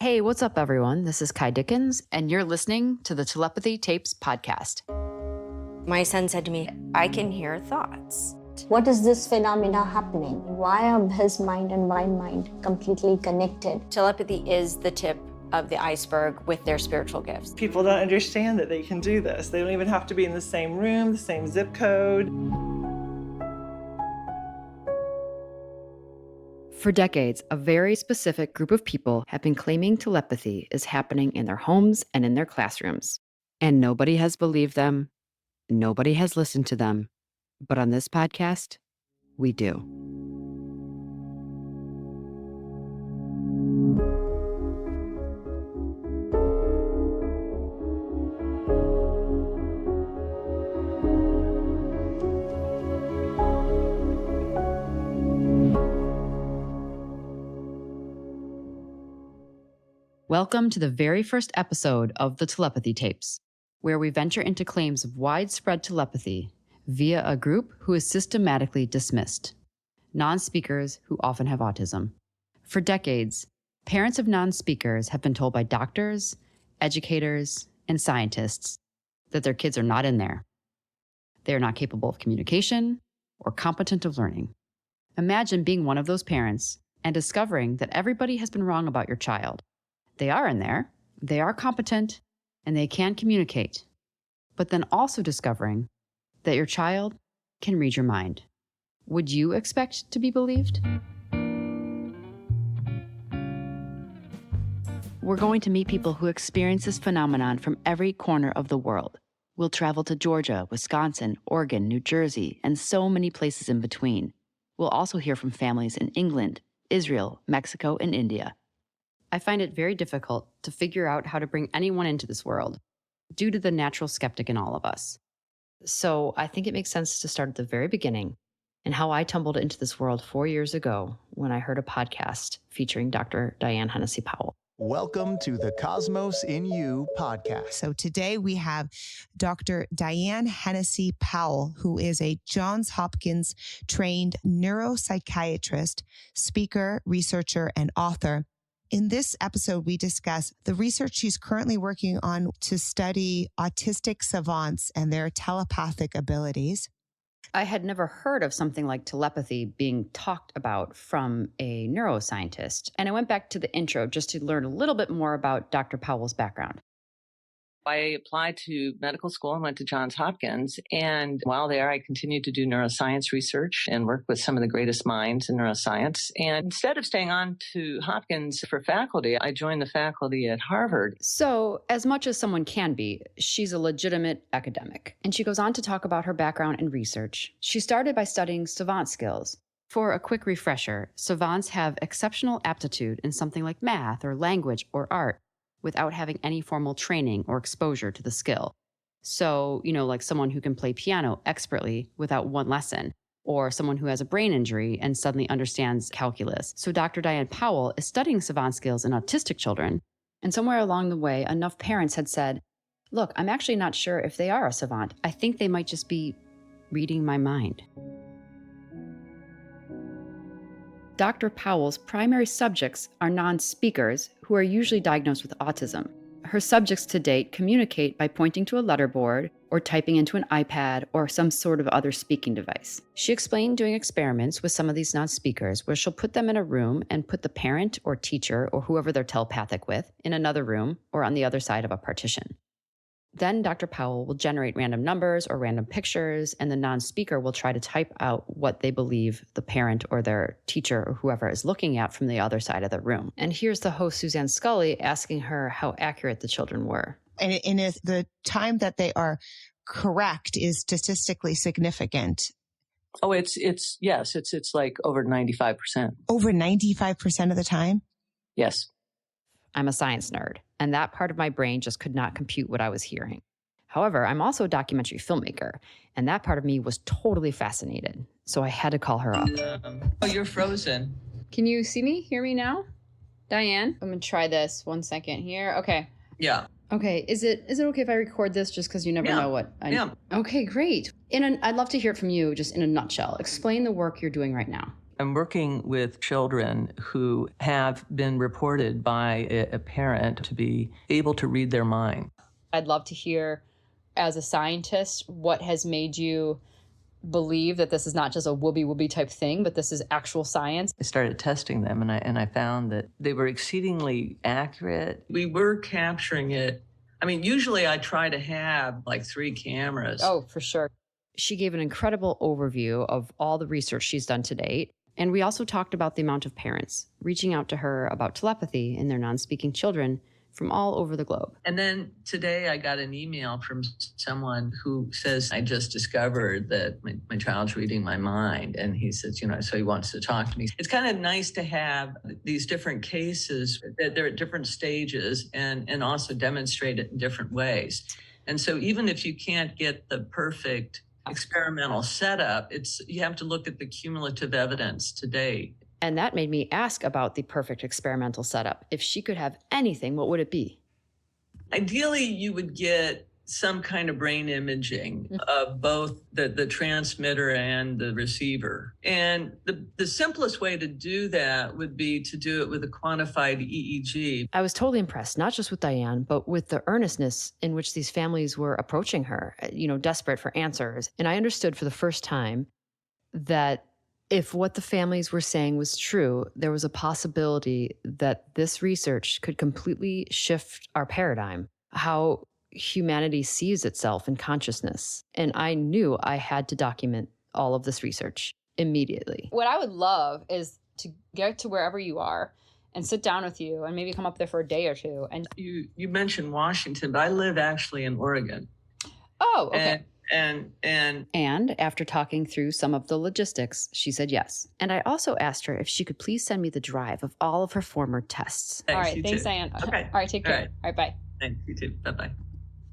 Hey, what's up, everyone? This is Ky Dickens, and you're listening to the Telepathy Tapes podcast. My son said to me, I can hear thoughts. What is this phenomena happening? Why are his mind and my mind completely connected? Telepathy is the tip of the iceberg with their spiritual gifts. People don't understand that they can do this. They don't even have to be in the same room, the same zip code. For decades, a very specific group of people have been claiming telepathy is happening in their homes and in their classrooms. And nobody has believed them. Nobody has listened to them. But on this podcast, we do. Welcome to the very first episode of the Telepathy Tapes, where we venture into claims of widespread telepathy via a group who is systematically dismissed, non-speakers who often have autism. For decades, parents of non-speakers have been told by doctors, educators, and scientists that their kids are not in there. They are not capable of communication or competent of learning. Imagine being one of those parents and discovering that everybody has been wrong about your child. They are in there, they are competent, and they can communicate, but then also discovering that your child can read your mind. Would you expect to be believed? We're going to meet people who experience this phenomenon from every corner of the world. We'll travel to Georgia, Wisconsin, Oregon, New Jersey, and so many places in between. We'll also hear from families in England, Israel, Mexico, and India. I find it very difficult to figure out how to bring anyone into this world due to the natural skeptic in all of us. So I think it makes sense to start at the very beginning and how I tumbled into this world 4 years ago when I heard a podcast featuring Dr. Diane Hennessy Powell. Welcome to the Cosmos in You podcast. So today we have Dr. Diane Hennessy Powell, who is a Johns Hopkins-trained neuropsychiatrist, speaker, researcher, and author. In this episode, we discuss the research she's currently working on to study autistic savants and their telepathic abilities. I had never heard of something like telepathy being talked about from a neuroscientist, and I went back to the intro just to learn a little bit more about Dr. Powell's background. I applied to medical school and went to Johns Hopkins. And while there, I continued to do neuroscience research and work with some of the greatest minds in neuroscience. And instead of staying on to Hopkins for faculty, I joined the faculty at Harvard. So, as much as someone can be, she's a legitimate academic. And she goes on to talk about her background in research. She started by studying savant skills. For a quick refresher, savants have exceptional aptitude in something like math or language or art, without having any formal training or exposure to the skill. So, like someone who can play piano expertly without one lesson, or someone who has a brain injury and suddenly understands calculus. So Dr. Diane Powell is studying savant skills in autistic children, and somewhere along the way, enough parents had said, look, I'm actually not sure if they are a savant. I think they might just be reading my mind. Dr. Powell's primary subjects are non-speakers who are usually diagnosed with autism. Her subjects to date communicate by pointing to a letterboard or typing into an iPad or some sort of other speaking device. She explained doing experiments with some of these non-speakers where she'll put them in a room and put the parent or teacher or whoever they're telepathic with in another room or on the other side of a partition. Then Dr. Powell will generate random numbers or random pictures, and the non-speaker will try to type out what they believe the parent or their teacher or whoever is looking at from the other side of the room. And here's the host, Suzanne Scully, asking her how accurate the children were. And if the time that they are correct is statistically significant. Oh, it's like over 95%. Over 95% of the time? Yes. I'm a science nerd, and that part of my brain just could not compute what I was hearing. However, I'm also a documentary filmmaker, and that part of me was totally fascinated. So I had to call her up. Oh, you're frozen. Can you see me? Hear me now? Diane? I'm going to try this 1 second here. Okay. Yeah. Okay. Is it okay if I record this just because you never know what I... Yeah. Okay, great. I'd love to hear it from you just in a nutshell. Explain the work you're doing right now. I'm working with children who have been reported by a parent to be able to read their mind. I'd love to hear, as a scientist, what has made you believe that this is not just a whoopee-whoopee type thing, but this is actual science. I started testing them, and I found that they were exceedingly accurate. We were capturing it. I mean, usually I try to have like 3 cameras. Oh, for sure. She gave an incredible overview of all the research she's done to date. And we also talked about the amount of parents reaching out to her about telepathy in their non-speaking children from all over the globe. And then today I got an email from someone who says, I just discovered that my child's reading my mind. And he says, so he wants to talk to me. It's kind of nice to have these different cases that they're at different stages and also demonstrate it in different ways. And so even if you can't get the perfect experimental setup, you have to look at the cumulative evidence to date. And that made me ask about the perfect experimental setup. If she could have anything, what would it be? Ideally, you would get some kind of brain imaging of both the transmitter and the receiver. And the simplest way to do that would be to do it with a quantified EEG. I was totally impressed, not just with Diane, but with the earnestness in which these families were approaching her, desperate for answers. And I understood for the first time that if what the families were saying was true, there was a possibility that this research could completely shift our paradigm, how humanity sees itself in consciousness. And I knew I had to document all of this research immediately. What I would love is to get to wherever you are and sit down with you and maybe come up there for a day or two. And you mentioned Washington, but I live actually in Oregon. Oh, okay. And after talking through some of the logistics, she said yes. And I also asked her if she could please send me the drive of all of her former tests. Thanks, all right, thanks, too. Diane. Okay. All right, take care. All right. All right, bye. Thanks, you too. Bye-bye.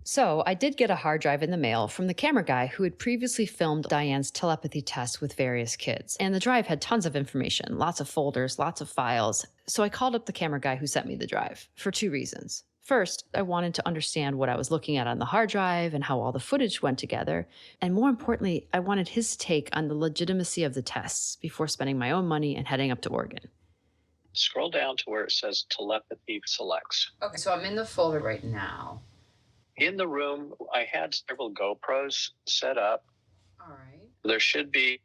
So I did get a hard drive in the mail from the camera guy who had previously filmed Diane's telepathy tests with various kids. And the drive had tons of information, lots of folders, lots of files. So I called up the camera guy who sent me the drive for 2 reasons. First, I wanted to understand what I was looking at on the hard drive and how all the footage went together. And more importantly, I wanted his take on the legitimacy of the tests before spending my own money and heading up to Oregon. Scroll down to where it says Telepathy Selects. Okay, so I'm in the folder right now. In the room, I had several GoPros set up. All right. There should be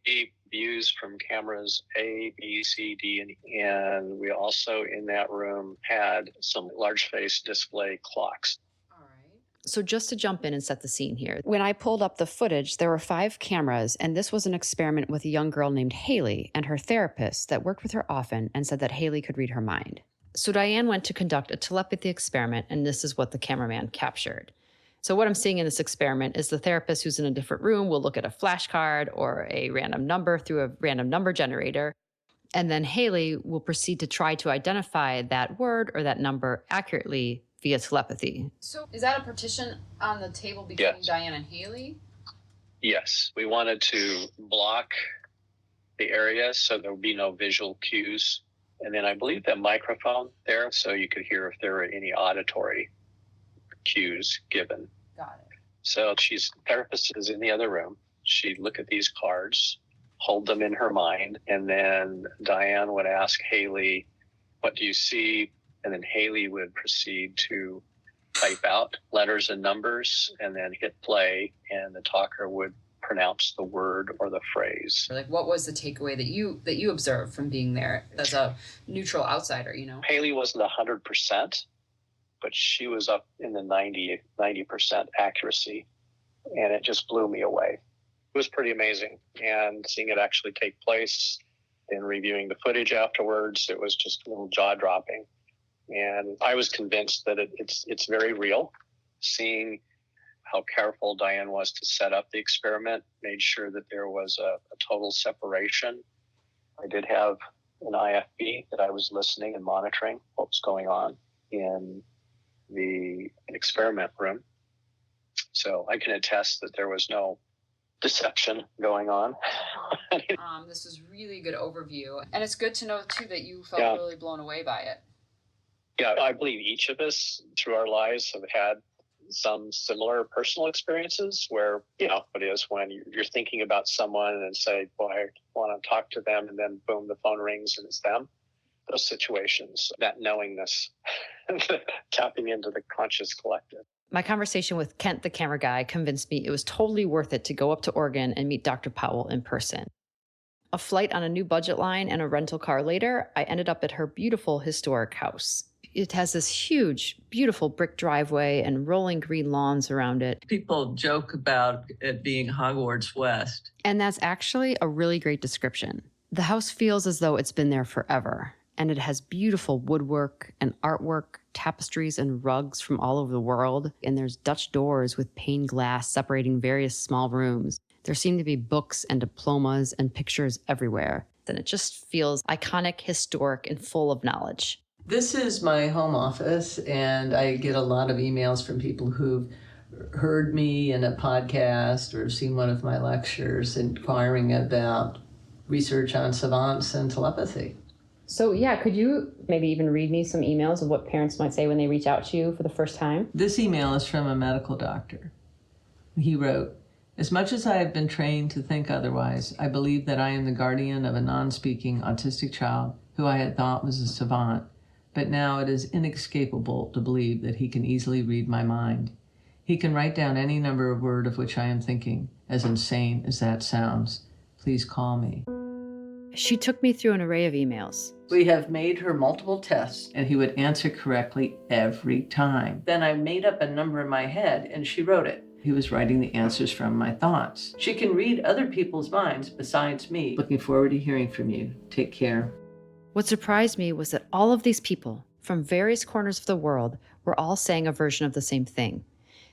views from cameras A, B, C, D, and we also in that room had some large face display clocks. All right. So just to jump in and set the scene here, when I pulled up the footage, there were 5 cameras, and this was an experiment with a young girl named Haley and her therapist that worked with her often and said that Haley could read her mind. So Diane went to conduct a telepathy experiment, and this is what the cameraman captured. So what I'm seeing in this experiment is the therapist who's in a different room will look at a flashcard or a random number through a random number generator. And then Haley will proceed to try to identify that word or that number accurately via telepathy. So is that a partition on the table between Yes. Diane and Haley? Yes, we wanted to block the area so there would be no visual cues. And then I believe that microphone there so you could hear if there were any auditory cues given. Got it. So therapist is in the other room. She'd look at these cards, hold them in her mind, and then Diane would ask Haley, what do you see? And then Haley would proceed to type out letters and numbers and then hit play, and the talker would pronounce the word or the phrase. Like, what was the takeaway that you observed from being there as a neutral outsider, Haley wasn't 100%, but she was up in the 90% accuracy, and it just blew me away. It was pretty amazing, and seeing it actually take place and reviewing the footage afterwards, it was just a little jaw-dropping. And I was convinced that it's very real. Seeing how careful Diane was to set up the experiment, made sure that there was a total separation. I did have an IFB that I was listening and monitoring what was going on in the experiment room. So I can attest that there was no deception going on. This is really good overview. And it's good to know, too, that you felt really blown away by it. Yeah, I believe each of us through our lives have had some similar personal experiences where, it is when you're thinking about someone and say, boy, I want to talk to them, and then boom, the phone rings and it's them. Those situations, that knowingness, tapping into the conscious collective. My conversation with Kent, the camera guy, convinced me it was totally worth it to go up to Oregon and meet Dr. Powell in person. A flight on a new budget line and a rental car later, I ended up at her beautiful historic house. It has this huge, beautiful brick driveway and rolling green lawns around it. People joke about it being Hogwarts West. And that's actually a really great description. The house feels as though it's been there forever. And it has beautiful woodwork and artwork, tapestries and rugs from all over the world. And there's Dutch doors with pane glass separating various small rooms. There seem to be books and diplomas and pictures everywhere. And it just feels iconic, historic, and full of knowledge. This is my home office, and I get a lot of emails from people who've heard me in a podcast or seen one of my lectures inquiring about research on savants and telepathy. So yeah, could you maybe even read me some emails of what parents might say when they reach out to you for the first time? This email is from a medical doctor. He wrote, "As much as I have been trained to think otherwise, I believe that I am the guardian of a non-speaking autistic child who I had thought was a savant, but now it is inescapable to believe that he can easily read my mind. He can write down any number of words of which I am thinking, as insane as that sounds. Please call me." She took me through an array of emails. We have made her multiple tests, and he would answer correctly every time. Then I made up a number in my head, and she wrote it. He was writing the answers from my thoughts. She can read other people's minds besides me. Looking forward to hearing from you. Take care. What surprised me was that all of these people from various corners of the world were all saying a version of the same thing.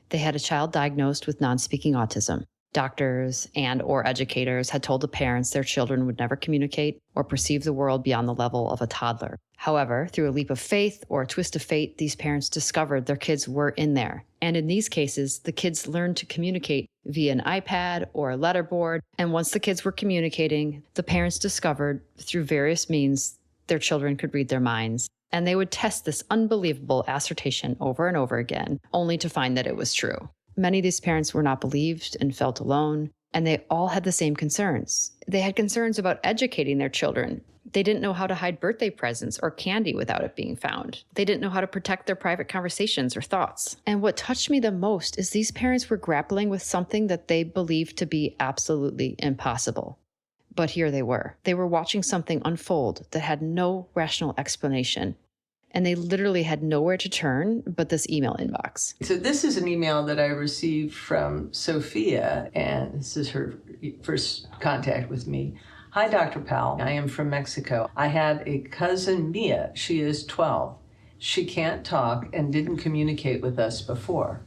They had a child diagnosed with non-speaking autism. Doctors and or educators had told the parents their children would never communicate or perceive the world beyond the level of a toddler. However, through a leap of faith or a twist of fate, these parents discovered their kids were in there. And in these cases, the kids learned to communicate via an iPad or a letterboard. And once the kids were communicating, the parents discovered through various means their children could read their minds. And they would test this unbelievable assertion over and over again, only to find that it was true. Many of these parents were not believed and felt alone, and they all had the same concerns. They had concerns about educating their children. They didn't know how to hide birthday presents or candy without it being found. They didn't know how to protect their private conversations or thoughts. And what touched me the most is these parents were grappling with something that they believed to be absolutely impossible. But here they were. They were watching something unfold that had no rational explanation. And they literally had nowhere to turn but this email inbox. So this is an email that I received from Sophia, and this is her first contact with me. "Hi, Dr. Powell. I am from Mexico. I have a cousin, Mia. She is 12. She can't talk and didn't communicate with us before.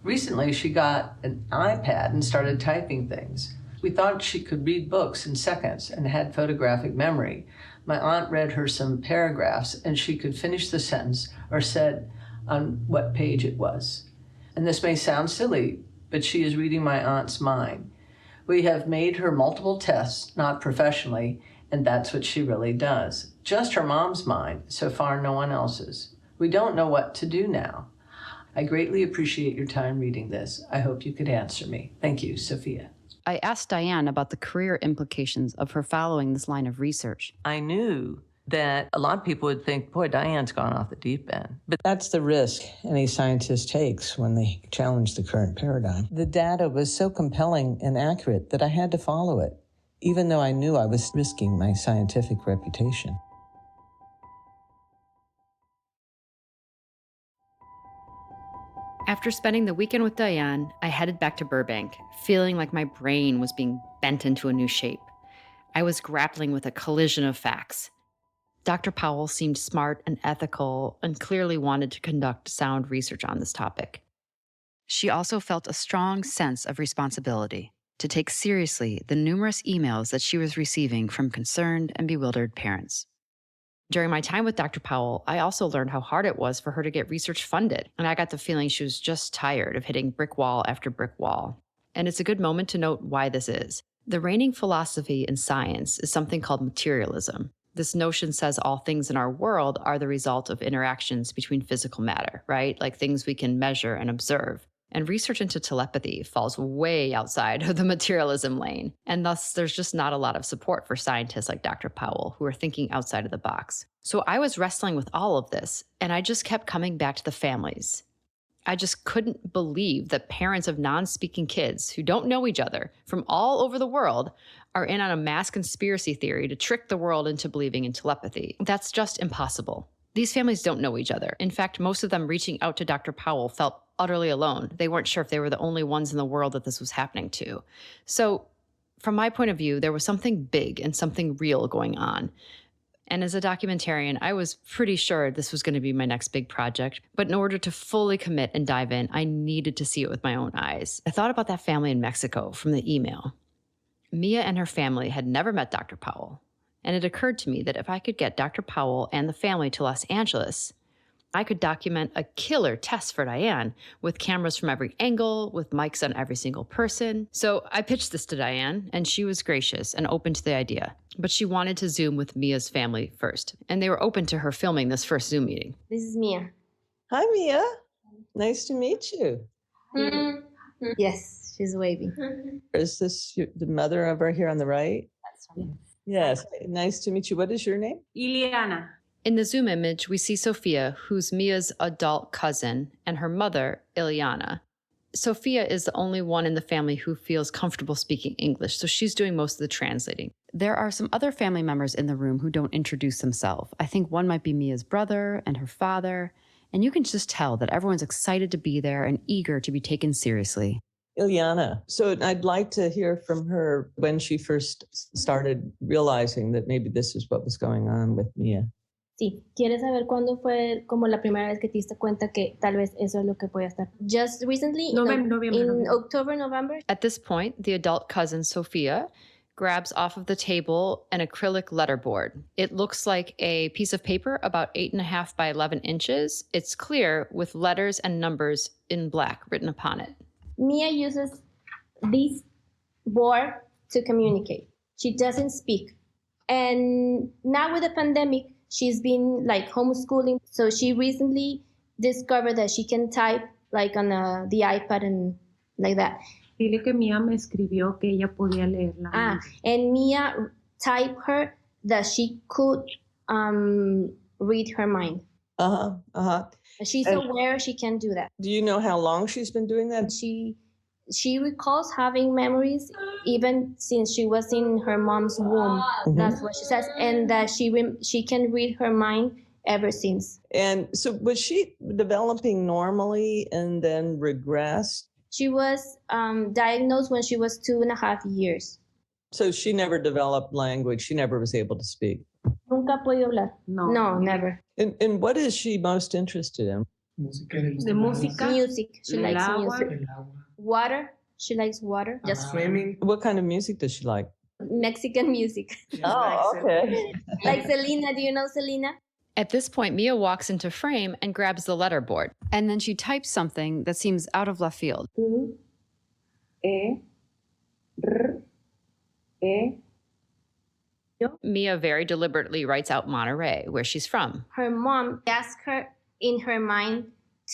Recently, she got an iPad and started typing things. We thought she could read books in seconds and had photographic memory. My aunt read her some paragraphs and she could finish the sentence or said on what page it was. And this may sound silly, but she is reading my aunt's mind. We have made her multiple tests, not professionally, and that's what she really does. Just her mom's mind, so far no one else's. We don't know what to do now. I greatly appreciate your time reading this. I hope you could answer me. Thank you, Sophia." I asked Diane about the career implications of her following this line of research. I knew that a lot of people would think, boy, Diane's gone off the deep end. But that's the risk any scientist takes when they challenge the current paradigm. The data was so compelling and accurate that I had to follow it, even though I knew I was risking my scientific reputation. After spending the weekend with Diane, I headed back to Burbank, feeling like my brain was being bent into a new shape. I was grappling with a collision of facts. Dr. Powell seemed smart and ethical and clearly wanted to conduct sound research on this topic. She also felt a strong sense of responsibility to take seriously the numerous emails that she was receiving from concerned and bewildered parents. During my time with Dr. Powell, I also learned how hard it was for her to get research funded, and I got the feeling she was just tired of hitting brick wall after brick wall. And it's a good moment to note why this is. The reigning philosophy in science is something called materialism. This notion says all things in our world are the result of interactions between physical matter, right? Like things we can measure and observe. And research into telepathy falls way outside of the materialism lane. And thus, there's just not a lot of support for scientists like Dr. Powell who are thinking outside of the box. So I was wrestling with all of this, and I just kept coming back to the families. I just couldn't believe that parents of non-speaking kids who don't know each other from all over the world are in on a mass conspiracy theory to trick the world into believing in telepathy. That's just impossible. These families don't know each other. In fact, most of them reaching out to Dr. Powell felt utterly alone. They weren't sure if they were the only ones in the world that this was happening to. So from my point of view, there was something big and something real going on. And as a documentarian, I was pretty sure this was going to be my next big project. But in order to fully commit and dive in, I needed to see it with my own eyes. I thought about that family in Mexico from the email. Mia and her family had never met Dr. Powell. And it occurred to me that if I could get Dr. Powell and the family to Los Angeles, I could document a killer test for Diane with cameras from every angle, with mics on every single person. So I pitched this to Diane, and she was gracious and open to the idea. But she wanted to Zoom with Mia's family first, and they were open to her filming this first Zoom meeting. This is Mia. Hi, Mia. Nice to meet you. Yes, she's waving. Is this the mother over here on the right? That's right. Yes. Nice to meet you. What is your name? Ileana. In the Zoom image, we see Sophia, who's Mia's adult cousin, and her mother, Ileana. Sophia is the only one in the family who feels comfortable speaking English, so she's doing most of the translating. There are some other family members in the room who don't introduce themselves. I think one might be Mia's brother and her father, and you can just tell that everyone's excited to be there and eager to be taken seriously. Ileana. So I'd like to hear from her when she first started realizing that maybe this is what was going on with Mia. Sí, ¿quieres saber cuándo fue como la primera vez que te diste cuenta que tal vez eso es lo que podía estar? Just recently, in October, November. At this point, the adult cousin, Sophia, grabs off of the table an acrylic letterboard. It looks like a piece of paper about 8.5 by 11 inches. It's clear with letters and numbers in black written upon it. Mia uses this board to communicate. She doesn't speak. And now with the pandemic, she's been like homeschooling. So she recently discovered that she can type like on the iPad and like that. Dile que Mia me escribió que ella podía leerla. And Mia typed her that she could read her mind. She's aware she can do that. Do you know how long she's been doing that? She recalls having memories even since she was in her mom's womb. Mm-hmm. That's what she says, and that she can read her mind ever since. And so was she developing normally and then regressed? She was diagnosed when she was 2.5 years. So she never developed language. She never was able to speak. Nunca pudo hablar. No, never. And what is she most interested in? The música. Music. She likes music. Water. She likes water. Just swimming. What kind of music does she like? Mexican music. Oh, okay. Like Selena. Do you know Selena? At this point, Mia walks into frame and grabs the letterboard. And then she types something that seems out of left field. Mia very deliberately writes out Monterey, where she's from. Her mom asked her in her mind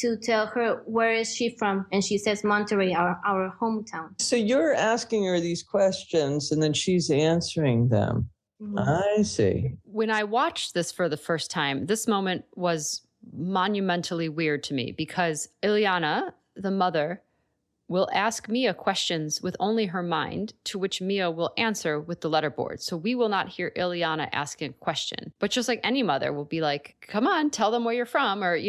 to tell her where is she from, and she says Monterey, our hometown. So you're asking her these questions, and then she's answering them. Mm-hmm. I see. When I watched this for the first time, this moment was monumentally weird to me because Ileana, the mother, will ask Mia questions with only her mind, to which Mia will answer with the letterboard. So we will not hear Ileana asking a question. But just like any mother will be like, come on, tell them where you're from, or,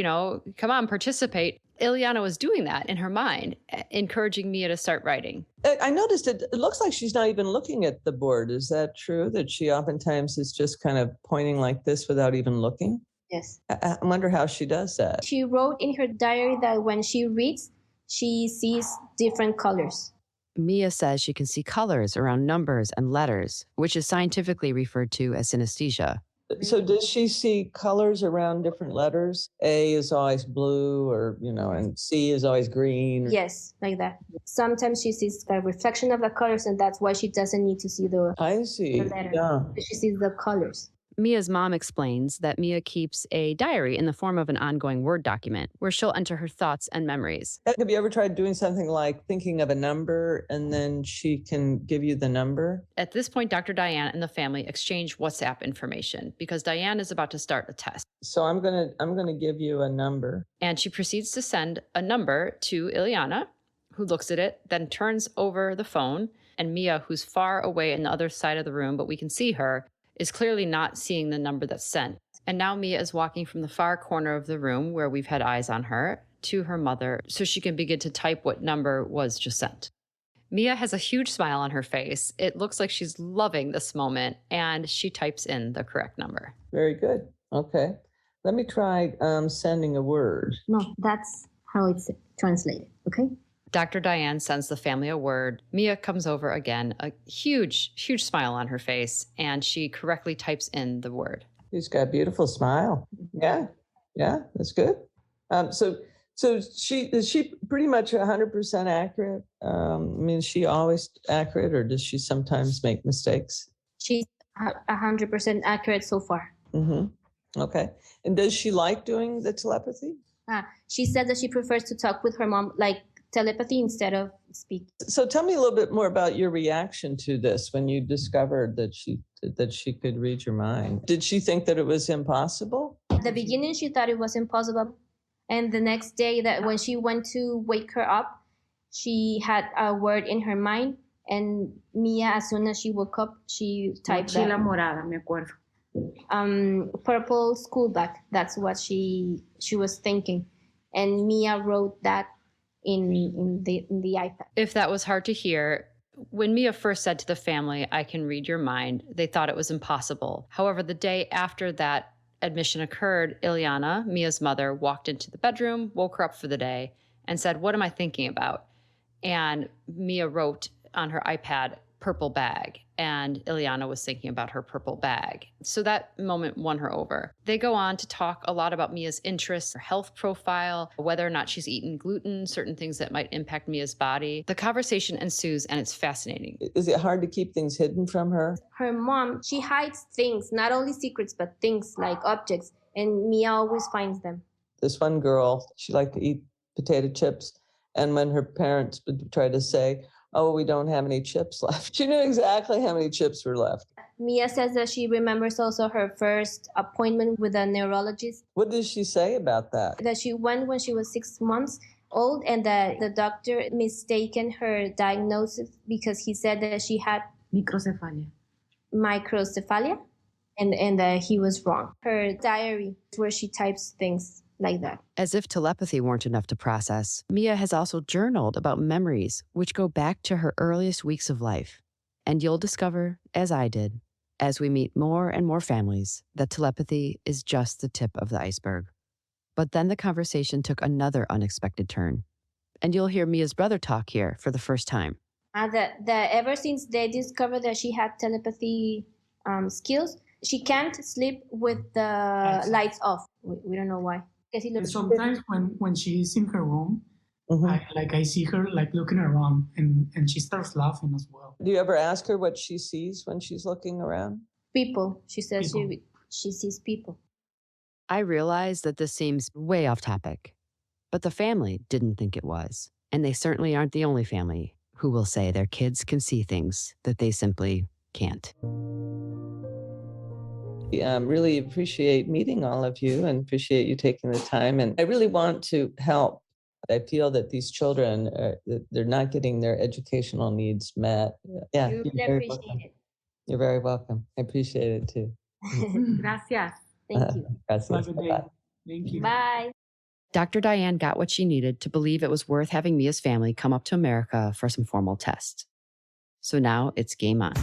come on, participate. Ileana was doing that in her mind, encouraging Mia to start writing. I noticed it looks like she's not even looking at the board. Is that true, that she oftentimes is just kind of pointing like this without even looking? Yes. I wonder how she does that. She wrote in her diary that when she reads, she sees different colors. Mia says she can see colors around numbers and letters, which is scientifically referred to as synesthesia. So does she see colors around different letters? A is always blue, or, and C is always green? Yes, like that. Sometimes she sees a reflection of the colors, and that's why she doesn't need to see the I see. letter. Yeah. She sees the colors. Mia's mom explains that Mia keeps a diary in the form of an ongoing Word document where she'll enter her thoughts and memories. Have you ever tried doing something like thinking of a number and then she can give you the number? At this point, Dr. Diane and the family exchange WhatsApp information because Diane is about to start a test. So I'm gonna give you a number. And she proceeds to send a number to Ileana, who looks at it, then turns over the phone, and Mia, who's far away on the other side of the room, but we can see her, is clearly not seeing the number that's sent. And now Mia is walking from the far corner of the room where we've had eyes on her to her mother so she can begin to type what number was just sent. Mia has a huge smile on her face. It looks like she's loving this moment, and she types in the correct number. Very good. Okay. Let me try sending a word. No, that's how it's translated, okay? Dr. Diane sends the family a word. Mia comes over again, a huge, huge smile on her face, and she correctly types in the word. She's got a beautiful smile. Yeah, that's good. So is she pretty much 100% accurate? I mean, is she always accurate, or does she sometimes make mistakes? She's 100% accurate so far. Mm-hmm. Okay. And does she like doing the telepathy? She said that she prefers to talk with her mom, like telepathy instead of speak. So tell me a little bit more about your reaction to this when you discovered that she could read your mind. Did she think that it was impossible? At the beginning, she thought it was impossible. And the next day, that when she went to wake her up, she had a word in her mind. And Mia, as soon as she woke up, she typed Mochila morada, me acuerdo. Purple school bag. That's what she was thinking. And Mia wrote that in the iPad. If that was hard to hear, when Mia first said to the family, "I can read your mind," they thought it was impossible. However, the day after that admission occurred, Ileana, Mia's mother, walked into the bedroom, woke her up for the day, and said, "What am I thinking about?" And Mia wrote on her iPad, "purple bag." And Ileana was thinking about her purple bag. So that moment won her over. They go on to talk a lot about Mia's interests, her health profile, whether or not she's eaten gluten, certain things that might impact Mia's body. The conversation ensues, and it's fascinating. Is it hard to keep things hidden from her? Her mom, she hides things, not only secrets, but things like objects. And Mia always finds them. This one girl, she liked to eat potato chips. And when her parents would try to say, "Oh, we don't have any chips left," she knew exactly how many chips were left. Mia says that she remembers also her first appointment with a neurologist. What did she say about that? That she went when she was 6 months old, and that the doctor mistaken her diagnosis because he said that she had microcephalia, and that he was wrong. Her diary, where she types things like that. As if telepathy weren't enough to process, Mia has also journaled about memories which go back to her earliest weeks of life. And you'll discover, as I did, as we meet more and more families, that telepathy is just the tip of the iceberg. But then the conversation took another unexpected turn. And you'll hear Mia's brother talk here for the first time. That ever since they discovered that she had telepathy skills, she can't sleep with the lights off. We don't know why. Sometimes when she's in her room, I see her like looking around and she starts laughing as well. Do you ever ask her what she sees when she's looking around? People. She says she sees people. I realize that this seems way off topic, but the family didn't think it was. And they certainly aren't the only family who will say their kids can see things that they simply can't. Really appreciate meeting all of you and appreciate you taking the time. And I really want to help. I feel that these children, they're not getting their educational needs met. Yeah, You really appreciate it. You're very welcome. I appreciate it too. Gracias. Thank you. Gracias. Have a good day. Bye-bye. Thank you. Bye. Dr. Diane got what she needed to believe it was worth having Mia's family come up to America for some formal tests. So now it's game on.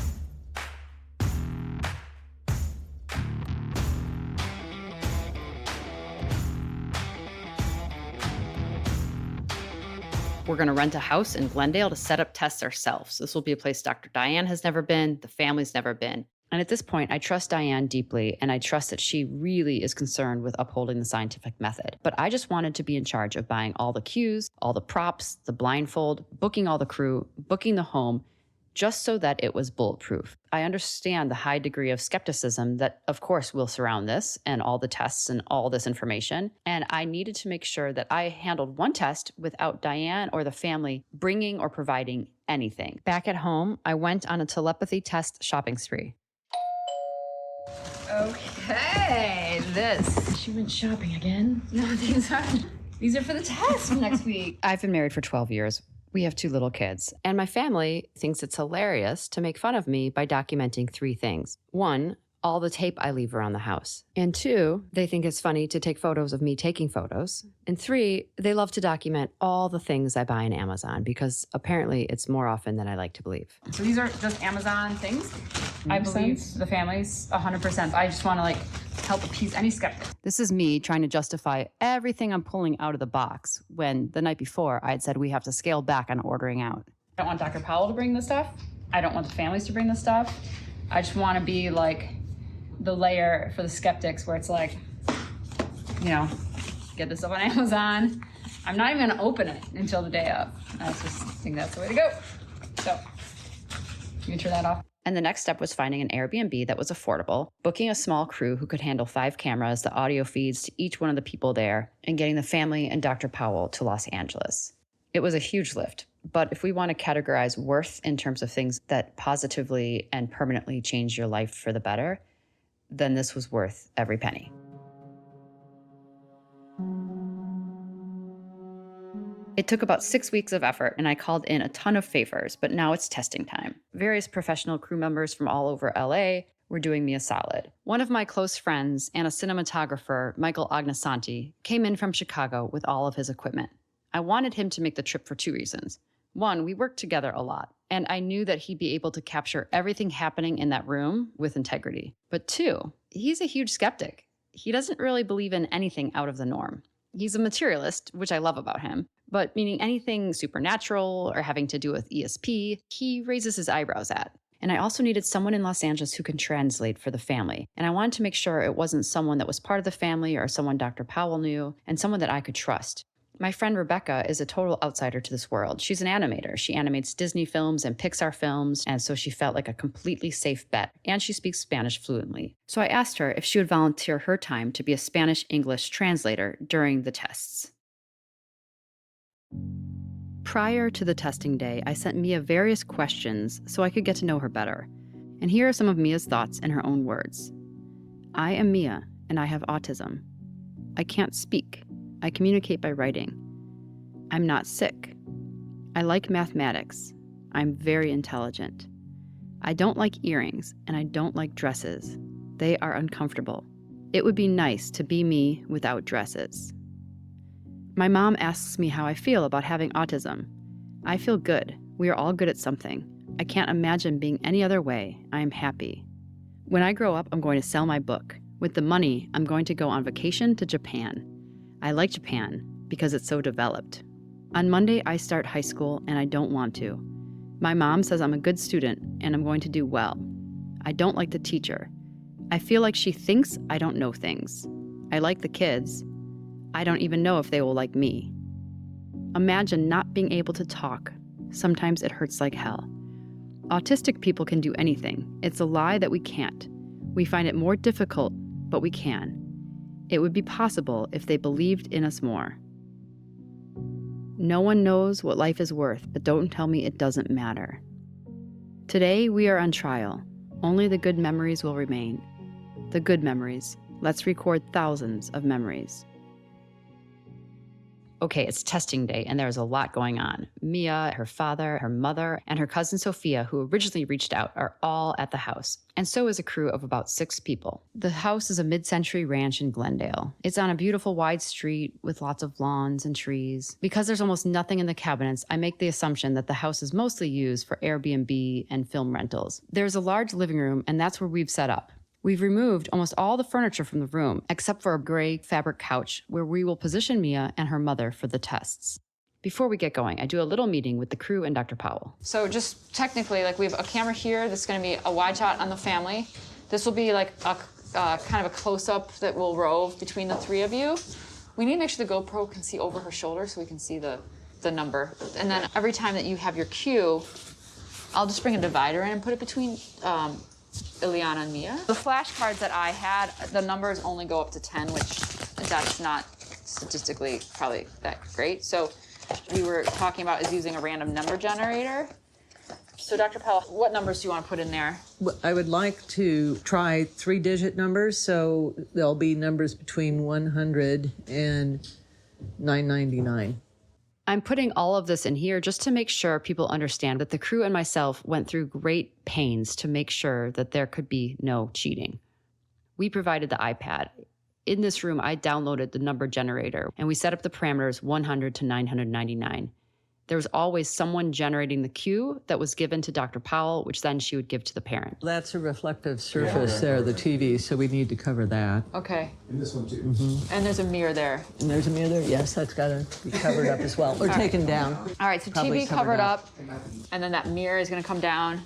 We're going to rent a house in Glendale to set up tests ourselves. This will be a place Dr. Diane has never been, the family's never been. And at this point, I trust Diane deeply, and I trust that she really is concerned with upholding the scientific method. But I just wanted to be in charge of buying all the cues, all the props, the blindfold, booking all the crew, booking the home, just so that it was bulletproof. I understand the high degree of skepticism that, of course, will surround this and all the tests and all this information. And I needed to make sure that I handled one test without Diane or the family bringing or providing anything. Back at home, I went on a telepathy test shopping spree. Okay, she went shopping again. No, these are for the test for next week. I've been married for 12 years. We have 2 little kids, and my family thinks it's hilarious to make fun of me by documenting 3 things. 1, all the tape I leave around the house. And 2, they think it's funny to take photos of me taking photos. And 3, they love to document all the things I buy on Amazon because apparently it's more often than I like to believe. So these are just Amazon things. I believe the family's 100%. I just want to help appease any skeptic. This is me trying to justify everything I'm pulling out of the box when the night before I had said we have to scale back on ordering out. I don't want Dr. Powell to bring this stuff. I don't want the families to bring this stuff. I just want to be the layer for the skeptics where it's get this stuff on Amazon. I'm not even going to open it until the day of. I just think that's the way to go. So, you can turn that off. And the next step was finding an Airbnb that was affordable, booking a small crew who could handle 5 cameras, the audio feeds to each one of the people there, and getting the family and Dr. Powell to Los Angeles. It was a huge lift, but if we want to categorize worth in terms of things that positively and permanently change your life for the better, then this was worth every penny. It took about 6 weeks of effort, and I called in a ton of favors, but now it's testing time. Various professional crew members from all over LA were doing me a solid. One of my close friends and a cinematographer, Michael Agnesanti, came in from Chicago with all of his equipment. I wanted him to make the trip for 2 reasons. 1, we worked together a lot, and I knew that he'd be able to capture everything happening in that room with integrity. But 2, he's a huge skeptic. He doesn't really believe in anything out of the norm. He's a materialist, which I love about him, but meaning anything supernatural or having to do with ESP, he raises his eyebrows at. And I also needed someone in Los Angeles who can translate for the family. And I wanted to make sure it wasn't someone that was part of the family or someone Dr. Powell knew, and someone that I could trust. My friend Rebecca is a total outsider to this world. She's an animator. She animates Disney films and Pixar films, and so she felt like a completely safe bet, and she speaks Spanish fluently. So I asked her if she would volunteer her time to be a Spanish-English translator during the tests. Prior to the testing day, I sent Mia various questions so I could get to know her better. And here are some of Mia's thoughts in her own words. I am Mia, and I have autism. I can't speak. I communicate by writing. I'm not sick. I like mathematics. I'm very intelligent. I don't like earrings, and I don't like dresses. They are uncomfortable. It would be nice to be me without dresses. My mom asks me how I feel about having autism. I feel good. We are all good at something. I can't imagine being any other way. I am happy. When I grow up, I'm going to sell my book. With the money, I'm going to go on vacation to Japan. I like Japan because it's so developed. On Monday, I start high school and I don't want to. My mom says I'm a good student and I'm going to do well. I don't like the teacher. I feel like she thinks I don't know things. I like the kids. I don't even know if they will like me. Imagine not being able to talk. Sometimes it hurts like hell. Autistic people can do anything. It's a lie that we can't. We find it more difficult, but we can. It would be possible if they believed in us more. No one knows what life is worth, but don't tell me it doesn't matter. Today we are on trial. Only the good memories will remain. The good memories. Let's record thousands of memories. Okay, it's testing day, and there's a lot going on. Mia, her father, her mother, and her cousin Sophia, who originally reached out, are all at the house. And so is a crew of about 6 people. The house is a mid-century ranch in Glendale. It's on a beautiful wide street with lots of lawns and trees. Because there's almost nothing in the cabinets, I make the assumption that the house is mostly used for Airbnb and film rentals. There's a large living room, and that's where we've set up. We've removed almost all the furniture from the room, except for a gray fabric couch where we will position Mia and her mother for the tests. Before we get going, I do a little meeting with the crew and Dr. Powell. So just technically, we have a camera here that's going to be a wide shot on the family. This will be like a kind of a close-up that will rove between the 3 of you. We need to make sure the GoPro can see over her shoulder so we can see the number. And then every time that you have your cue, I'll just bring a divider in and put it between Ileana and Mia. The flashcards that I had, the numbers only go up to 10, which that's not statistically probably that great. So we were talking about is using a random number generator. So Dr. Powell, what numbers do you want to put in there? I would like to try 3-digit numbers, so there'll be numbers between 100 and 999. I'm putting all of this in here just to make sure people understand that the crew and myself went through great pains to make sure that there could be no cheating. We provided the iPad. In this room, I downloaded the number generator, and we set up the parameters 100 to 999. There was always someone generating the cue that was given to Dr. Powell, which then she would give to the parent. That's a reflective surface there, the TV, so we need to cover that. Okay. And this one too. Mm-hmm. And there's a mirror there. And there's a mirror there? Yes, that's got to be covered up as well, or taken down. All right, so Probably TV covered up, and then that mirror is going to come down.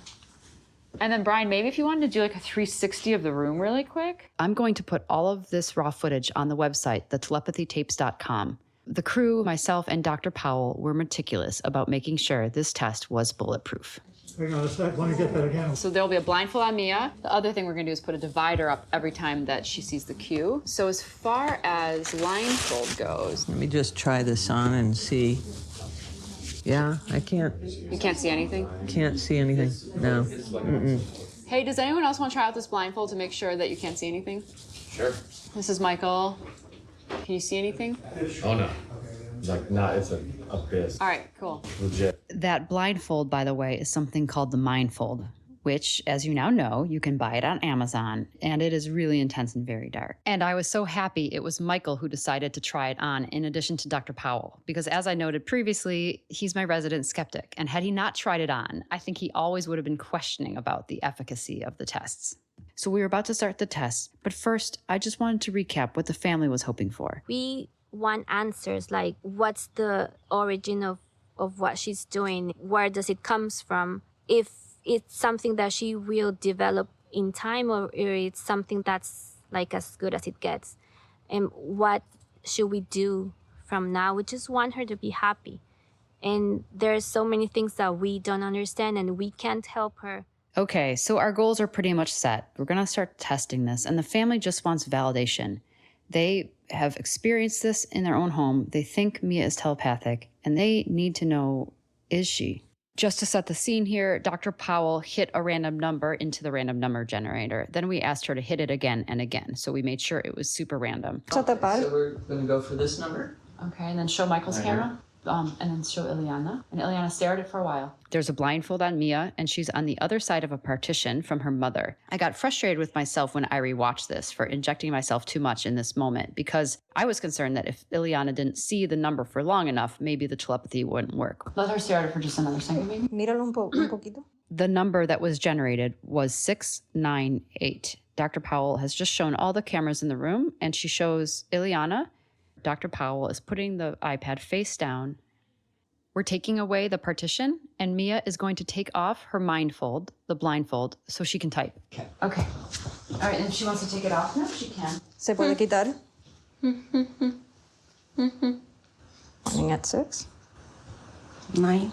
And then, Brian, maybe if you wanted to do like a 360 of the room really quick. I'm going to put all of this raw footage on the website, telepathytapes.com. The crew, myself, and Dr. Powell were meticulous about making sure this test was bulletproof. Hang on a sec, let me get that again. So there'll be a blindfold on Mia. The other thing we're going to do is put a divider up every time that she sees the cue. So as far as blindfold goes... Let me just try this on and see. Yeah, I can't... You can't see anything? Can't see anything, no. Mm-mm. Hey, does anyone else want to try out this blindfold to make sure that you can't see anything? Sure. This is Michael. Can you see anything? Oh, no. Like, not, it's an abyss. All right, cool. Legit. That blindfold, by the way, is something called the Mindfold, which, as you now know, you can buy it on Amazon, and it is really intense and very dark. And I was so happy it was Michael who decided to try it on, in addition to Dr. Powell, because as I noted previously, he's my resident skeptic, and had he not tried it on, I think he always would have been questioning about the efficacy of the tests. So we were about to start the tests, but first, I just wanted to recap what the family was hoping for. We want answers, like what's the origin of what she's doing? Where does it comes from? If it's something that she will develop in time, or it's something that's like as good as it gets. And what should we do from now? We just want her to be happy. And there's so many things that we don't understand and we can't help her. Okay, so our goals are pretty much set. We're going to start testing this, and the family just wants validation. They have experienced this in their own home. They think Mia is telepathic, and they need to know, is she? Just to set the scene here, Dr. Powell hit a random number into the random number generator. Then we asked her to hit it again and again, so we made sure it was super random. So we're going to go for this number? Okay, and then show Michael's camera. And then show Ileana. And Ileana stare at it for a while. There's a blindfold on Mia, and she's on the other side of a partition from her mother. I got frustrated with myself when I rewatched this for injecting myself too much in this moment, because I was concerned that if Ileana didn't see the number for long enough, maybe the telepathy wouldn't work. Let her stare at it for just another second, maybe. Míralo un poquito. The number that was generated was 698. Dr. Powell has just shown all the cameras in the room, and she shows Ileana. Dr. Powell is putting the iPad face down. We're taking away the partition, and Mia is going to take off her mindfold, the blindfold, so she can type. Okay. All right, and if she wants to take it off now, she can. ¿Se puede quitar? Running at 6. 9,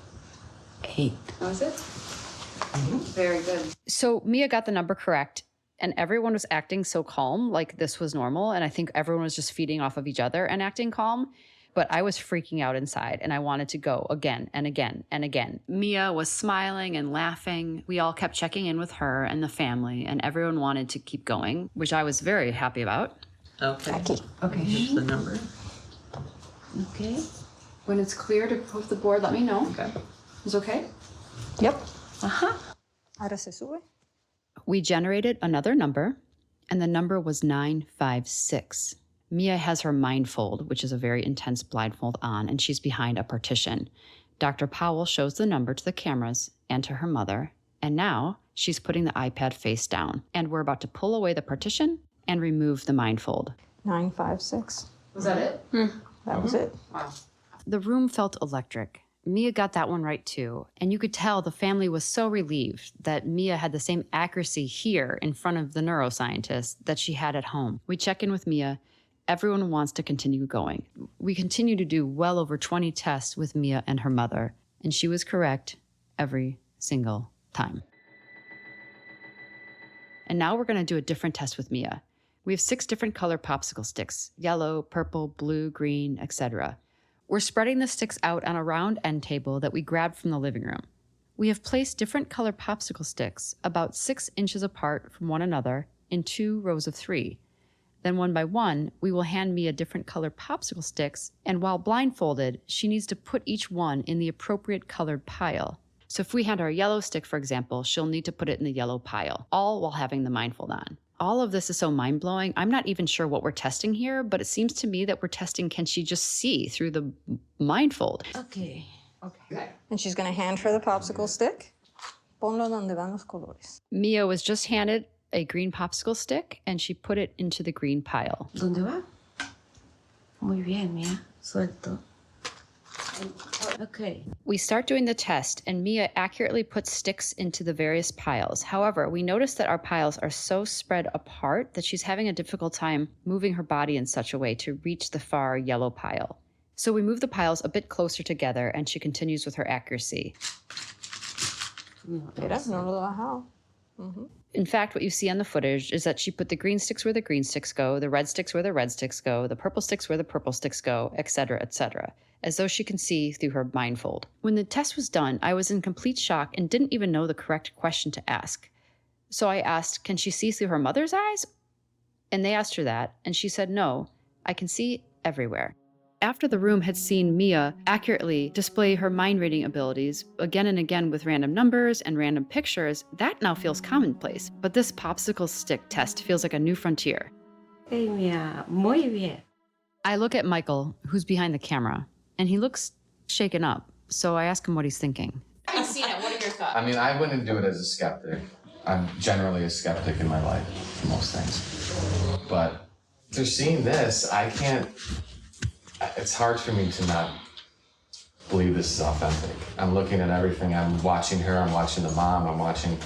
8. That was it? Very good. So Mia got the number correct, and everyone was acting so calm, like this was normal, and I think everyone was just feeding off of each other and acting calm. But I was freaking out inside, and I wanted to go again and again and again. Mia was smiling and laughing. We all kept checking in with her and the family, and everyone wanted to keep going, which I was very happy about. Okay. Okay. Here's the number. Okay. When it's clear to put the board, let me know. Okay. Is okay? Yep. Uh-huh. Ahora se sube. We generated another number, and the number was 956. Mia has her mindfold, which is a very intense blindfold on, and she's behind a partition. Dr. Powell shows the number to the cameras and to her mother, and now she's putting the iPad face down. And we're about to pull away the partition and remove the mindfold. 956. Was that it? That was it. Wow. The room felt electric. Mia got that one right too, and you could tell the family was so relieved that Mia had the same accuracy here in front of the neuroscientist that she had at home. We check in with Mia. Everyone wants to continue going. We continue to do well over 20 tests with Mia and her mother, and she was correct every single time. And now we're going to do a different test with Mia. We have 6 different color popsicle sticks: yellow, purple, blue, green, etc. We're spreading the sticks out on a round end table that we grabbed from the living room. We have placed different color popsicle sticks about 6 inches apart from one another in 2 rows of 3. Then one by one, we will hand Mia different color popsicle sticks, and while blindfolded, she needs to put each one in the appropriate colored pile. So if we hand her a yellow stick, for example, she'll need to put it in the yellow pile, all while having the mindfold on. All of this is so mind-blowing. I'm not even sure what we're testing here, but it seems to me that we're testing, can she just see through the mindfold? Okay. And she's going to hand her the popsicle stick. Ponlo donde van los colores. Mia was just handed a green popsicle stick, and she put it into the green pile. ¿Dónde va? Muy bien, Mia. Suelto. Okay. We start doing the test, and Mia accurately puts sticks into the various piles. However, we notice that our piles are so spread apart that she's having a difficult time moving her body in such a way to reach the far yellow pile. So we move the piles a bit closer together, and she continues with her accuracy. Mira, no lo he bajado. In fact, what you see on the footage is that she put the green sticks where the green sticks go, the red sticks where the red sticks go, the purple sticks where the purple sticks go, etc., as though she can see through her mindfold. When the test was done, I was in complete shock and didn't even know the correct question to ask. So I asked, can she see through her mother's eyes? And they asked her that, and she said, no, I can see everywhere. After the room had seen Mia accurately display her mind-reading abilities again and again with random numbers and random pictures, that now feels commonplace. But this popsicle stick test feels like a new frontier. Hey, Mia, muy bien. I look at Michael, who's behind the camera, and he looks shaken up. So I ask him what he's thinking. I haven't seen it. What are your thoughts? I mean, I wouldn't do it as a skeptic. I'm generally a skeptic in my life for most things. But through seeing this, I can't... It's hard for me to not believe this is authentic. I'm looking at everything. I'm watching her. I'm watching the mom. I'm watching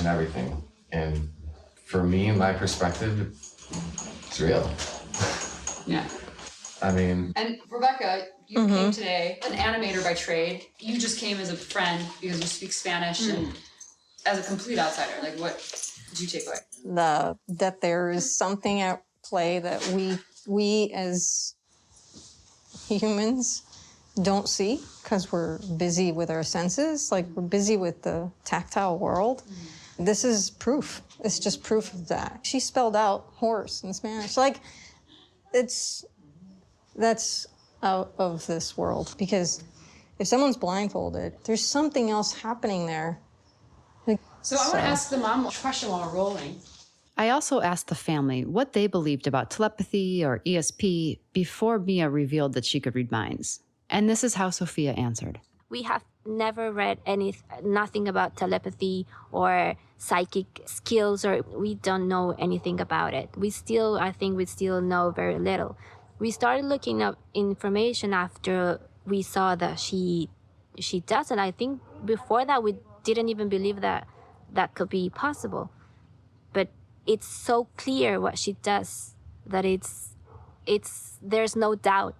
everything. And for me, in my perspective, it's real. Yeah. I mean... And Rebecca, you came today, an animator by trade. You just came as a friend because you speak Spanish and as a complete outsider. Like, what did you take away? That there is something at play that we as humans don't see because we're busy with our senses, like we're busy with the tactile world. This is proof. It's just proof of that. She spelled out horse in Spanish. Like, that's out of this world, because if someone's blindfolded, there's something else happening there. So I want to ask the mom a question while we're rolling. I also asked the family what they believed about telepathy or ESP before Mia revealed that she could read minds. And this is how Sophia answered. We have never read nothing about telepathy or psychic skills, or we don't know anything about it. I think we still know very little. We started looking up information after we saw that she does it. I think before that we didn't even believe that could be possible. But it's so clear what she does that there's no doubt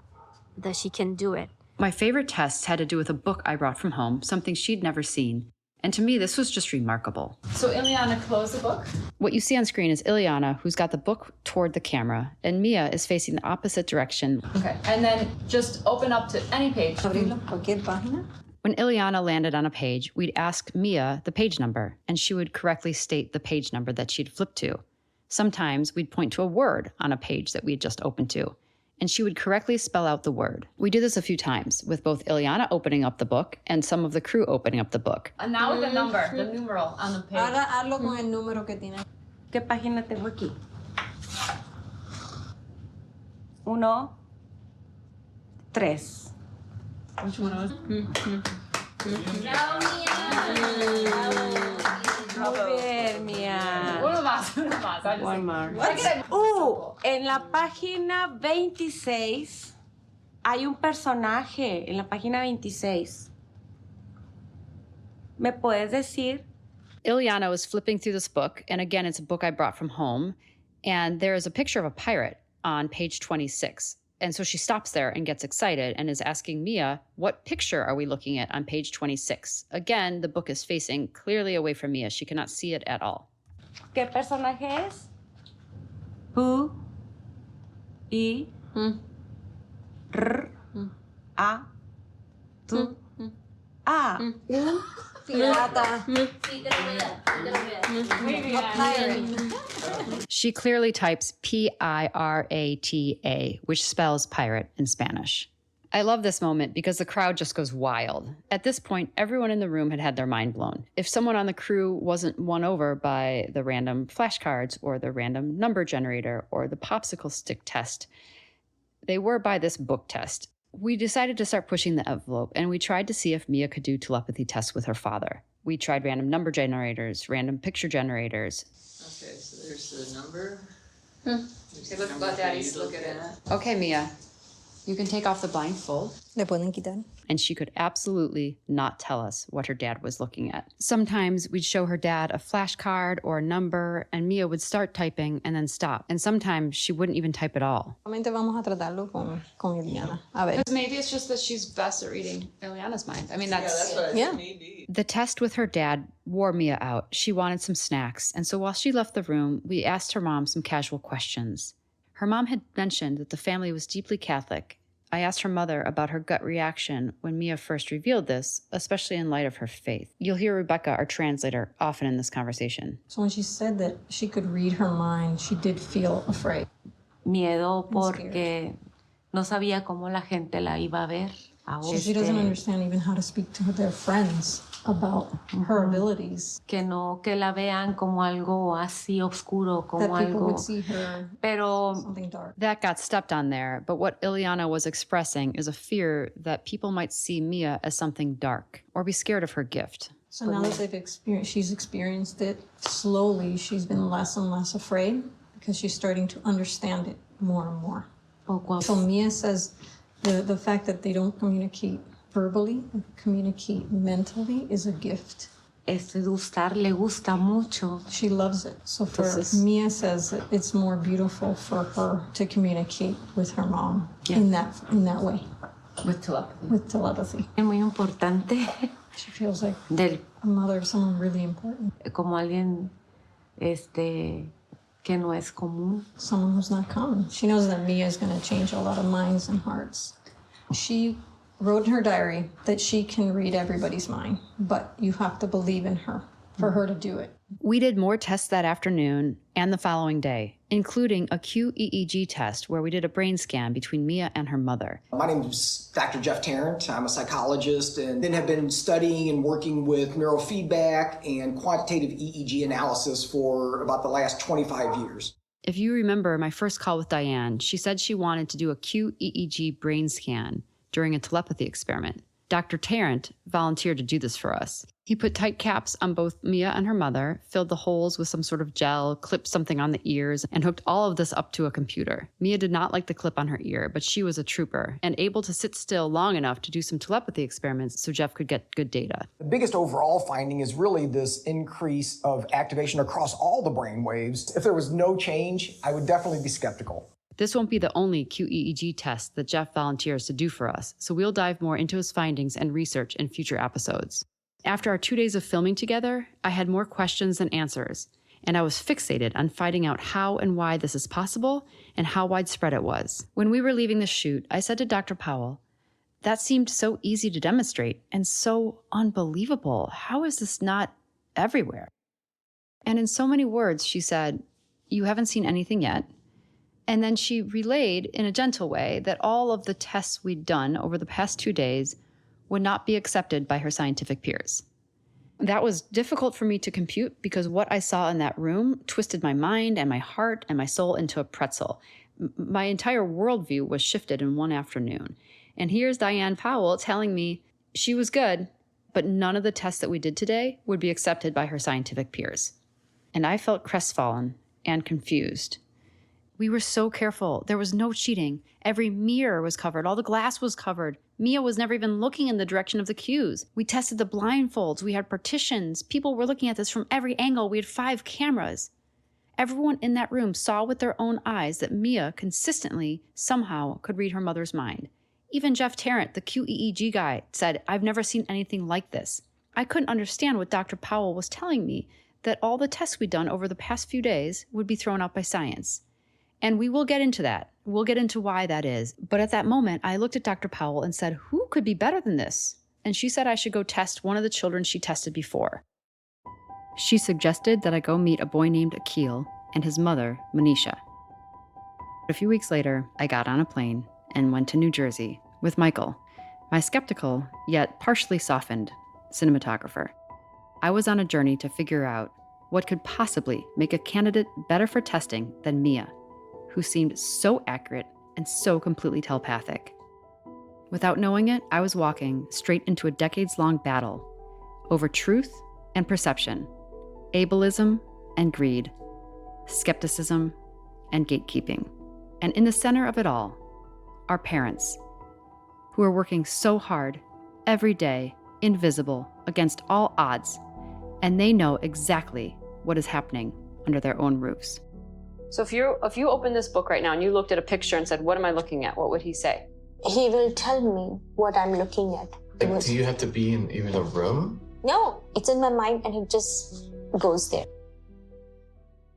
that she can do it. My favorite tests had to do with a book I brought from home, something she'd never seen. And to me, this was just remarkable. So Ileana, close the book. What you see on screen is Ileana, who's got the book toward the camera, and Mia is facing the opposite direction. Okay, and then just open up to any page. When Ileana landed on a page, we'd ask Mia the page number, and she would correctly state the page number that she'd flipped to. Sometimes we'd point to a word on a page that we had just opened to, and she would correctly spell out the word. We did this a few times, with both Ileana opening up the book and some of the crew opening up the book. And now with the number, the numeral on the page. Ahora hazlo con el número que tiene. ¿Qué página tengo aquí? 1, 3. Which one was? Muy bien, Mia. Uno más. One more. En la página 26 hay un personaje. En la página 26. ¿Me puedes decir? Ileana was flipping through this book, and again, it's a book I brought from home, and there is a picture of a pirate on page 26. And so she stops there and gets excited and is asking Mia, what picture are we looking at on page 26? Again, the book is facing clearly away from Mia. She cannot see it at all. ¿Qué personaje es? Who? I. R. A. Tu. A. She clearly types Pirata, which spells pirate in Spanish. I love this moment because the crowd just goes wild. At this point, everyone in the room had their mind blown. If someone on the crew wasn't won over by the random flashcards or the random number generator or the popsicle stick test, they were by this book test. We decided to start pushing the envelope, and we tried to see if Mia could do telepathy tests with her father. We tried random number generators, random picture generators. Okay, so there's the number. Okay, let Daddy look at it. Okay, Mia, you can take off the blindfold. Le pueden quitar. And she could absolutely not tell us what her dad was looking at. Sometimes we'd show her dad a flashcard or a number, and Mia would start typing and then stop. And sometimes she wouldn't even type at all. Vamos a tratarlo con Eliana. A ver. Maybe it's just that she's best at reading Eliana's mind. I mean, that's what I Yeah. think maybe. The test with her dad wore Mia out. She wanted some snacks, and so while she left the room, we asked her mom some casual questions. Her mom had mentioned that the family was deeply Catholic. I asked her mother about her gut reaction when Mia first revealed this, especially in light of her faith. You'll hear Rebecca, our translator, often in this conversation. So when she said that she could read her mind, she did feel afraid. Miedo porque no sabía cómo la gente la iba a ver. She doesn't understand even how to speak to their friends about her abilities. Que no, que la vean como algo así oscuro, como That people algo. would see her Pero something dark. That got stepped on there, but what Ileana was expressing is a fear that people might see Mia as something dark or be scared of her gift. So now that she's experienced it slowly, she's been less and less afraid because she's starting to understand it more and more. So Mia says the fact that they don't communicate verbally, communicate mentally is a gift. Gustar le gusta mucho. She loves it. So Mia says that it's more beautiful for her to communicate with her mom in that way. With telepathy. With telepathy. Es muy importante. She feels like a mother of someone really important. Como alguien que no es común. Someone who's not common. She knows that Mia is going to change a lot of minds and hearts. She wrote in her diary that she can read everybody's mind, but you have to believe in her for her to do it. We did more tests that afternoon and the following day, including a QEEG test where we did a brain scan between Mia and her mother. My name is Dr. Jeff Tarrant. I'm a psychologist and then have been studying and working with neurofeedback and quantitative EEG analysis for about the last 25 years. If you remember my first call with Diane, she said she wanted to do a QEEG brain scan during a telepathy experiment. Dr. Tarrant volunteered to do this for us. He put tight caps on both Mia and her mother, filled the holes with some sort of gel, clipped something on the ears, and hooked all of this up to a computer. Mia did not like the clip on her ear, but she was a trooper and able to sit still long enough to do some telepathy experiments so Jeff could get good data. The biggest overall finding is really this increase of activation across all the brain waves. If there was no change, I would definitely be skeptical. This won't be the only QEEG test that Jeff volunteers to do for us, so we'll dive more into his findings and research in future episodes. After our 2 days of filming together, I had more questions than answers, and I was fixated on finding out how and why this is possible and how widespread it was. When we were leaving the shoot, I said to Dr. Powell, "That seemed so easy to demonstrate and so unbelievable. How is this not everywhere?" And in so many words, she said, "You haven't seen anything yet." And then she relayed in a gentle way that all of the tests we'd done over the past 2 days would not be accepted by her scientific peers. That was difficult for me to compute because what I saw in that room twisted my mind and my heart and my soul into a pretzel. My entire worldview was shifted in one afternoon. And here's Diane Powell telling me she was good, but none of the tests that we did today would be accepted by her scientific peers. And I felt crestfallen and confused. We were so careful. There was no cheating. Every mirror was covered. All the glass was covered. Mia was never even looking in the direction of the cues. We tested the blindfolds. We had partitions. People were looking at this from every angle. We had 5 cameras. Everyone in that room saw with their own eyes that Mia consistently, somehow, could read her mother's mind. Even Jeff Tarrant, the QEEG guy, said, "I've never seen anything like this." I couldn't understand what Dr. Powell was telling me, that all the tests we'd done over the past few days would be thrown out by science. And we will get into that. We'll get into why that is. But at that moment, I looked at Dr. Powell and said, who could be better than this? And she said I should go test one of the children she tested before. She suggested that I go meet a boy named Akil and his mother, Manisha. A few weeks later, I got on a plane and went to New Jersey with Michael, my skeptical, yet partially softened, cinematographer. I was on a journey to figure out what could possibly make a candidate better for testing than Mia, who seemed so accurate and so completely telepathic. Without knowing it, I was walking straight into a decades-long battle over truth and perception, ableism and greed, skepticism and gatekeeping. And in the center of it all, our parents, who are working so hard, every day, invisible, against all odds, and they know exactly what is happening under their own roofs. So if you open this book right now and you looked at a picture and said, what am I looking at? What would he say? He will tell me what I'm looking at. Like, do you have to be in even a room? No, it's in my mind and it just goes there.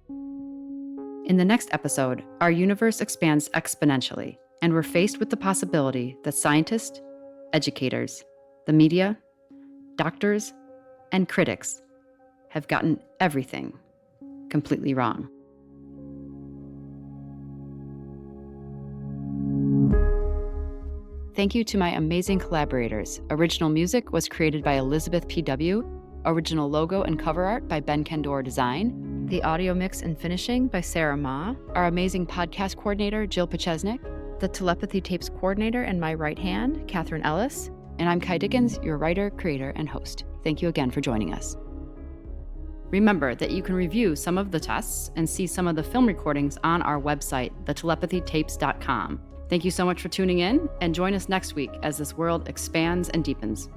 In the next episode, our universe expands exponentially, and we're faced with the possibility that scientists, educators, the media, doctors, and critics have gotten everything completely wrong. Thank you to my amazing collaborators. Original music was created by Elizabeth P.W., original logo and cover art by Ben Kendor Design, the audio mix and finishing by Sarah Ma, our amazing podcast coordinator, Jill Pachesnik, the Telepathy Tapes coordinator and my right hand, Catherine Ellis, and I'm Ky Dickens, your writer, creator, and host. Thank you again for joining us. Remember that you can review some of the tests and see some of the film recordings on our website, thetelepathytapes.com. Thank you so much for tuning in, and join us next week as this world expands and deepens.